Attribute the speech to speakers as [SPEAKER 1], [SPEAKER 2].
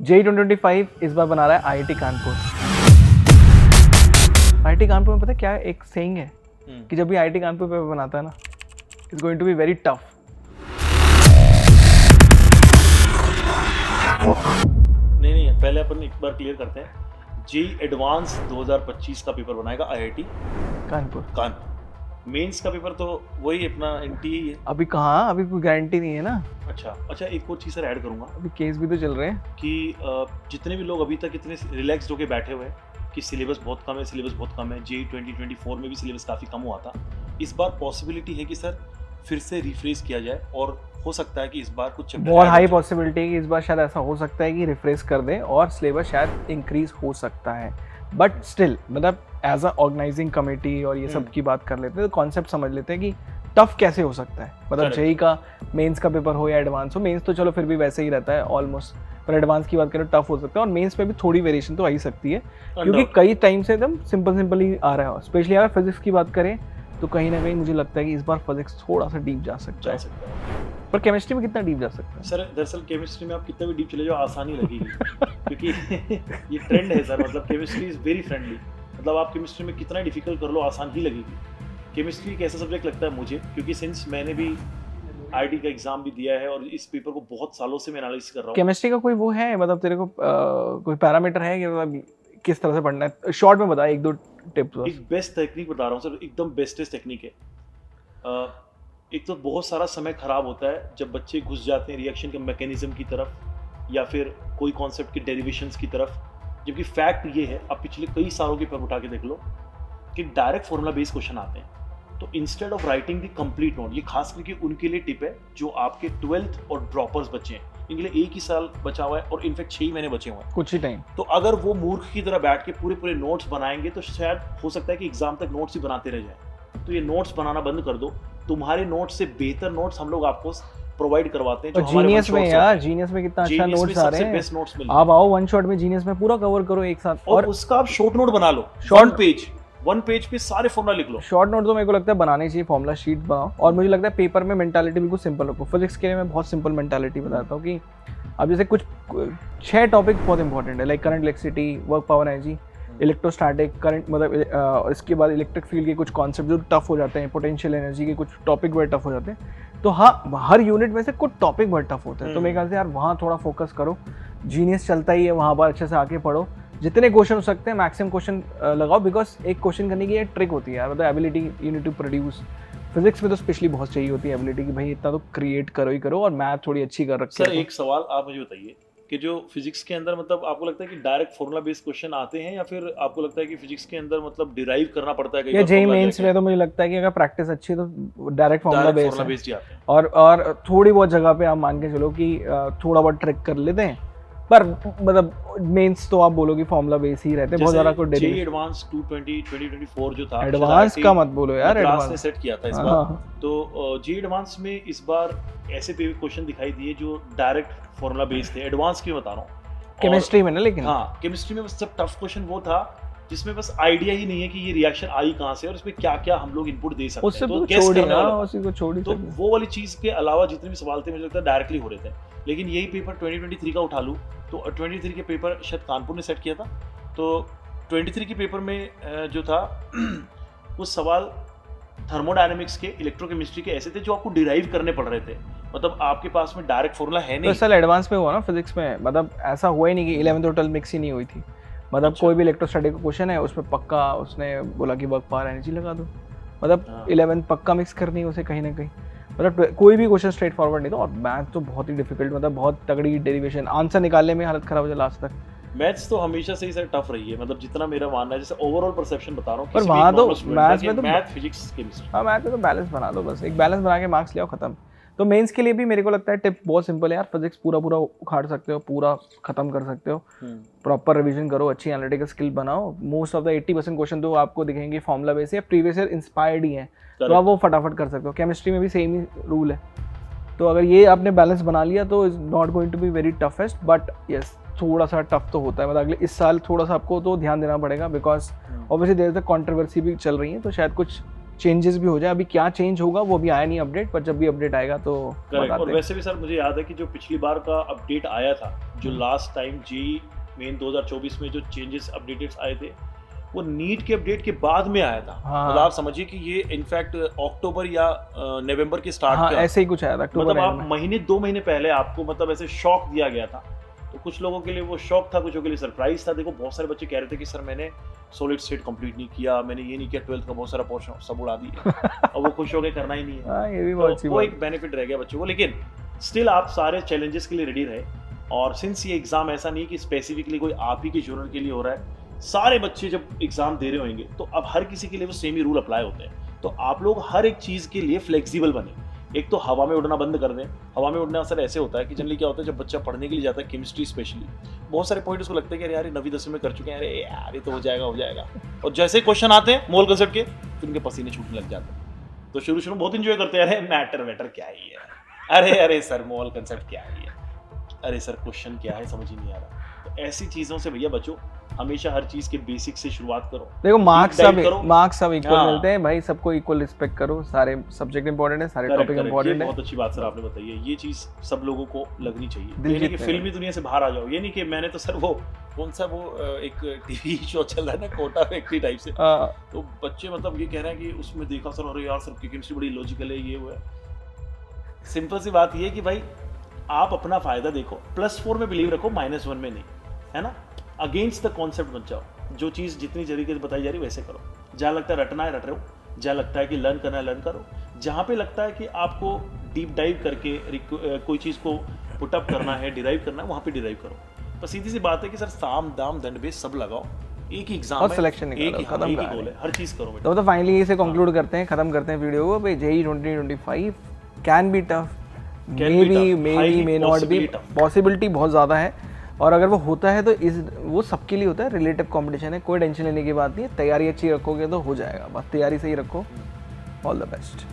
[SPEAKER 1] JEE 2025 इस बार बना रहा है आईआईटी कानपुर। आईआईटी कानपुर में पता है क्या एक सेइंग है कि जब भी आईआईटी कानपुर पेपर बनाता है ना, it's going to be very tough.
[SPEAKER 2] नहीं, पहले अपन एक बार क्लियर करते हैं। जेई एडवांस 2025 का पेपर बनाएगा आईआईटी कानपुर। मेंस का पेपर तो वही अपना एनटीए ही है।
[SPEAKER 1] अभी कहाँ, अभी कोई गारंटी नहीं है ना।
[SPEAKER 2] अच्छा, एक और चीज़ सर ऐड करूंगा।
[SPEAKER 1] अभी केस भी तो चल रहे हैं
[SPEAKER 2] कि जितने भी लोग अभी तक इतने रिलैक्स्ड होके बैठे हुए हैं कि सिलेबस बहुत कम है, जेई 2024 में भी सिलेबस काफ़ी कम हुआ था। इस बार पॉसिबिलिटी है कि सर फिर से रिफ्रेश किया जाए, और हो सकता है कि इस बार कुछ
[SPEAKER 1] बहुत हाई पॉसिबिलिटी है कि इस बार शायद ऐसा हो सकता है कि रिफ्रेश कर दें और सिलेबस शायद इंक्रीज हो सकता है। बट स्टिल मतलब एज अ ऑर्गेनाइजिंग कमेटी और ये सब की बात कर लेते हैं तो कॉन्सेप्ट समझ लेते हैं कि टफ कैसे हो सकता है। मतलब जेई का मेंस का पेपर हो या एडवांस हो, मेंस तो चलो फिर भी वैसे ही रहता है ऑलमोस्ट, पर एडवांस की बात करें टफ हो सकता है। और मेंस में भी थोड़ी वेरिएशन तो आ ही सकती है क्योंकि कई टाइम से एकदम सिंपल ही आ रहा है। स्पेशली अगर फिजिक्स की बात करें तो कहीं ना कहीं मुझे लगता है कि इस बार फिजिक्स थोड़ा सा डीप जा सकता है। पर केमिस्ट्री में कितना डीप जा सकता है
[SPEAKER 2] सर? दरअसल केमिस्ट्री में आप कितना भी डीप चले जाओ आसानी लगेगी क्योंकि ये ट्रेंड है सर। मतलब केमिस्ट्री इज वेरी फ्रेंडली। मतलब आप केमिस्ट्री में कितना डिफिकल्ट कर लो आसान ही लगेगी। केमिस्ट्री एक ऐसा सब्जेक्ट लगता है मुझे, क्योंकि सिंस मैंने भी आईआईटी का एग्जाम भी दिया है और इस पेपर को बहुत सालों से मैं एनालिसिस कर रहा हूँ।
[SPEAKER 1] केमिस्ट्री का कोई वो है, मतलब तेरे को कोई पैरामीटर है कि मतलब किस तरह से पढ़ना है? शॉर्ट में बता, एक दो टिप्स।
[SPEAKER 2] एक बेस्ट टेक्निक बता रहा हूँ सर, एकदम बेस्टेस्ट टेक्निक है। एक तो बहुत सारा समय खराब होता है जब बच्चे घुस जाते हैं रिएक्शन के मैकेनिज्म की तरफ या फिर कोई कॉन्सेप्ट के डेरिवेशंस की तरफ, जबकि फैक्ट ये है, आप पिछले कई सालों के पेपर उठा के देख लो कि डायरेक्ट फॉर्मूला बेस्ड क्वेश्चन आते हैं। तो instead of writing the complete note, ये खास करके उनके लिए टिप है जो आपके 12th और ड्रॉपर्स बच्चे हैं, इनके लिए 1 ही साल बचा हुआ है और इनफैक्ट 6 महीने बचे हुए हैं,
[SPEAKER 1] कुछ ही टाइम।
[SPEAKER 2] तो अगर वो मूर्ख की तरह बैठ के पूरे नोट्स बनाएंगे तो शायद हो सकता है कि एग्जाम तक नोट्स ही बनाते रह जाए। तो ये नोट्स बनाना बंद कर दो। तुम्हारे नोट्स से बेहतर नोट्स हम लोग आपको प्रोवाइड करवाते हैं। जो
[SPEAKER 1] जीनियस में यार, जीनियस में कितना अच्छा नोट्स आ रहे हैं। आप आओ वन शॉट में जीनियस में पूरा कवर करो एक साथ,
[SPEAKER 2] और उसका आप शॉर्ट नोट बना लो। वन पेज पे सारे फॉर्मूला लिख लो।
[SPEAKER 1] शॉर्ट नोट तो मेरे को लगता है बनाने चाहिए, फॉर्मूला शीट बनाओ। और मुझे लगता है पेपर में मेंटालिटी बिल्कुल सिंपल रखो। फिजिक्स के लिए मैं बहुत सिंपल मेंटालिटी बताता हूँ कि अब जैसे कुछ 6 टॉपिक बहुत इंपॉर्टेंट है, like current electricity, work power energy, electrostatic current, मतलब इसके बाद इलेक्ट्रिक फील्ड के कुछ कॉन्सेप्ट जो टफ हो जाते हैं, पोटेंशियल एनर्जी के कुछ टॉपिक बड़े टफ हो जाते हैं। तो हाँ, हर यूनिट में से कुछ टॉपिक बहुत टफ होते हैं। तो मेरे ख्याल से यार वहाँ थोड़ा फोकस करो। जीनियस चलता ही है, वहाँ पर अच्छे से आके पढ़ो, जितने क्वेश्चन हो सकते हैं मैक्सिमम क्वेश्चन लगाओ, बिकॉज एक क्वेश्चन करने की ये ट्रिक होती है यार, मतलब ability you need to produce. Physics में तो स्पेशली बहुत चाहिए होती है एबिलिटी कि भाई इतना तो क्रिएट करो ही करो, और मैथ थोड़ी अच्छी कर रखी है।
[SPEAKER 2] सर एक सवाल आप मुझे बताइए कि जो फिजिक्स के अंदर मतलब आपको लगता है कि डायरेक्ट फॉर्मूला बेस्ड क्वेश्चन आते हैं, या फिर आपको लगता है कि फिजिक्स के अंदर मतलब डिराइव करना पड़ता है?
[SPEAKER 1] या जेईई मेंस में तो मुझे लगता है कि अगर प्रैक्टिस अच्छी है तो डायरेक्ट फॉर्मूला बेस्ड ही आते हैं। और थोड़ी बहुत जगह पे आप मान के चलो कि थोड़ा बहुत ट्रिक कर लेते हैं, पर मतलब मेंस तो आप बोलो कि फॉर्मूला बेस ही रहते हैं बहुत ज्यादा। को
[SPEAKER 2] जेईई एडवांस 2024 जो था,
[SPEAKER 1] एडवांस का मत बोलो यार,
[SPEAKER 2] एडवांस ने सेट किया था इस बार। तो जेईई एडवांस में इस बार ऐसे क्वेश्चन दिखाई दिए जो डायरेक्ट फॉर्मूला बेस्ड थे। एडवांस की बता रहा हूँ
[SPEAKER 1] केमिस्ट्री में ना, लेकिन
[SPEAKER 2] हाँ केमिस्ट्री में सब टफ क्वेश्चन वो था जिसमें बस आइडिया ही नहीं है कि ये रिएक्शन आई कहाँ से और इसमें क्या क्या हम लोग इनपुट दे सकते हैं। तो गेस करने वाला, तो वो वाली चीज के अलावा जितने भी सवाल थे मुझे लगता है डायरेक्टली हो रहे थे। लेकिन यही पेपर 2023 का उठा लूँ तो 23 के पेपर शायद कानपुर ने सेट किया था। तो 23 के पेपर में जो था कुछ सवाल थर्मोडायनेमिक्स के, इलेक्ट्रोकेमिस्ट्री के ऐसे थे जो आपको डिराइव करने पड़ रहे थे। मतलब आपके पास में डायरेक्ट फॉर्मूला है नहीं।
[SPEAKER 1] तो सर एडवांस में हुआ ना फिजिक्स में, मतलब ऐसा हुआ ही नहीं कि 11th और 12th मिक्स ही नहीं हुई थी। मतलब अच्छा। कोई भी इलेक्ट्रोस्टैटिक का क्वेश्चन है उसमें पक्का उसने बोला कि वर्क पावर एनर्जी लगा दो, मतलब 11th पक्का मिक्स करनी है उसे कहीं ना कहीं। मतलब कोई भी क्वेश्चन स्ट्रेट फॉरवर्ड नहीं था। और मैथ तो बहुत ही डिफिकल्ट, मतलब बहुत तगड़ी डेरिवेशन, आंसर निकालने में हालत खराब हो जाए लास्ट तक।
[SPEAKER 2] मैथ्स तो हमेशा से ही सर टफ रही है, मतलब जितना मेरा मानना है, जैसे ओवरऑल परसेप्शन बता रहा हूँ।
[SPEAKER 1] पर वहाँ तो मैथ्स में तो
[SPEAKER 2] मैथ फिजिक्स केमिस्ट्री,
[SPEAKER 1] हाँ मैथ में तो बैलेंस बना दो, बस एक बैलेंस बना के मार्क्स ले आओ, खत्म। तो मेंस के लिए भी मेरे को लगता है टिप बहुत सिंपल है यार। फिजिक्स पूरा उखाड़ सकते हो, पूरा खत्म कर सकते हो। प्रॉपर रिवीजन करो, अच्छी एनालिटिकल स्किल बनाओ। मोस्ट ऑफ द 80% क्वेश्चन तो आपको दिखेंगे फॉर्मूला बेस या प्रीवियस ईयर इंस्पायर्ड ही है, तो आप वो फटाफट कर सकते हो। केमिस्ट्री में भी सेम ही रूल है। तो अगर ये आपने बैलेंस बना लिया तो is not going to be very toughest, but yes थोड़ा सा टफ तो होता है। मतलब अगले इस साल थोड़ा सा आपको तो ध्यान देना पड़ेगा, because obviously there is a controversy भी चल रही है, तो शायद कुछ चेंजेस भी हो जाए। अभी क्या चेंज होगा वो भी आया नहीं अपडेट, पर जब भी अपडेट आएगा तो
[SPEAKER 2] करेक्ट।
[SPEAKER 1] बताते
[SPEAKER 2] और
[SPEAKER 1] हैं।
[SPEAKER 2] वैसे भी सर मुझे याद है कि जो पिछली बार का अपडेट आया था, जो लास्ट टाइम जेईई मेन 2024 में जो चेंजेस अपडेटेड आए थे, वो नीट के अपडेट के बाद में आया था।
[SPEAKER 1] हाँ।
[SPEAKER 2] मतलब आप समझिए कि ये इनफैक्ट अक्टूबर या नवंबर के स्टार्ट
[SPEAKER 1] हाँ,
[SPEAKER 2] का
[SPEAKER 1] ऐसे ही कुछ आया था अक्टूबर
[SPEAKER 2] मतलब
[SPEAKER 1] एंड
[SPEAKER 2] आप
[SPEAKER 1] में।
[SPEAKER 2] महीने 2 महीने पहले आपको मतलब ऐसे शॉक दिया गया था। तो कुछ लोगों के लिए वो शॉक था, कुछ लोगों के लिए सरप्राइज था। देखो बहुत सारे बच्चे कह रहे थे कि सर मैंने सॉलिड स्टेट कंप्लीट नहीं किया, मैंने ये नहीं किया, 12th का बहुत सारा पोर्शन सब उड़ा दिया और वो खुश हो गए करना ही नहीं है।
[SPEAKER 1] हाँ, ये भी बहुत अच्छी
[SPEAKER 2] तो वो
[SPEAKER 1] बात।
[SPEAKER 2] एक बेनिफिट रह गया बच्चों को। लेकिन स्टिल आप सारे चैलेंजेस के लिए रेडी रहे। और सिंस ये एग्जाम ऐसा नहीं कि स्पेसिफिकली कोई आप ही के जर्नल के लिए हो रहा है, सारे बच्चे जब एग्जाम दे रहे होंगे तो अब हर किसी के लिए वो सेम ही रूल अप्लाई होते हैं। तो आप लोग हर एक चीज के लिए फ्लेक्सिबल बने। एक तो हवा में उड़ना बंद कर दें। हवा में उड़ने असर ऐसे होता है कि जनरली क्या होता है, जब बच्चा पढ़ने के लिए जाता है, केमिस्ट्री स्पेशली, बहुत सारे पॉइंट उसको लगता है कि यार ये 9वीं 10वीं में कर चुके हैं, अरे यार ये तो हो जाएगा। और जैसे ही क्वेश्चन आते हैं मोल कंसेप्ट के, फिर उनके पसीने छूटने लग जाते हैं। तो शुरू में बहुत इंजॉय करते हैं, अरे मैटर क्या ही है, अरे सर मोल कंसेप्ट क्या ही है, अरे सर क्वेश्चन क्या है समझ ही नहीं आ रहा। तो ऐसी चीजों से भैया बचो। हमेशा हर चीज के बेसिक से शुरुआत करो।
[SPEAKER 1] देखो मार्क्स सब इक्वल
[SPEAKER 2] हाँ।
[SPEAKER 1] मिलते हैं भाई, सबको इक्वल रिस्पेक्ट करो। सारे सब्जेक्ट इंपॉर्टेंट है, सारे टॉपिक इंपॉर्टेंट है।
[SPEAKER 2] बहुत अच्छी बात सर आपने बताई है। ये चीज सब लोगों को लगनी चाहिए।
[SPEAKER 1] दिल
[SPEAKER 2] ये नहीं कि
[SPEAKER 1] जीतने
[SPEAKER 2] फिल्मी दुनिया से बाहर आ जाओ। ये नहीं कि मैंने तो सर वो कौन सा वो एक टीवी शो चल रहा है ना, कोटा फैक्ट्री टाइप से, तो बच्चे मतलब ये कह रहे हैं कि उसमें देखा सर, अरे यार सर की केमिस्ट्री बड़ी लॉजिकल है, ये वो है। सिंपल सी बात ये है कि भाई आप अपना फायदा देखो, +4 में बिलीव रखो, -1 में नहीं, है ना। अगेंस्ट द कॉन्सेप्ट मत जाओ। जो चीज़ जितनी तरीके से बताई जा रही है वैसे करो। जहाँ लगता है रटना है रट रहे हो, जहाँ लगता है कि लर्न करना है लर्न करो, जहाँ पे लगता है कि आपको डीप डाइव करके कोई चीज़ को पुटअप करना है, डिराइव करना है, वहाँ पे डिराइव करो। तो सीधी सी बात है कि सर साम दाम दंड बेस सब लगाओ, एक ही एग्जाम है,
[SPEAKER 1] सिलेक्शन
[SPEAKER 2] एक ही गोल है, हर चीज़ करो बेटा।
[SPEAKER 1] तो फाइनली इसे कंक्लूड करते हैं, खत्म करते हैं वीडियो को भाई। JEE 2025 can be tough, may not be, possibility बहुत ज़्यादा है। और अगर वो होता है तो वो सबके लिए होता है, रिलेटिव कंपटीशन है, कोई टेंशन लेने की बात नहीं है। तैयारी अच्छी रखोगे तो हो जाएगा, बस तैयारी सही रखो। All the best.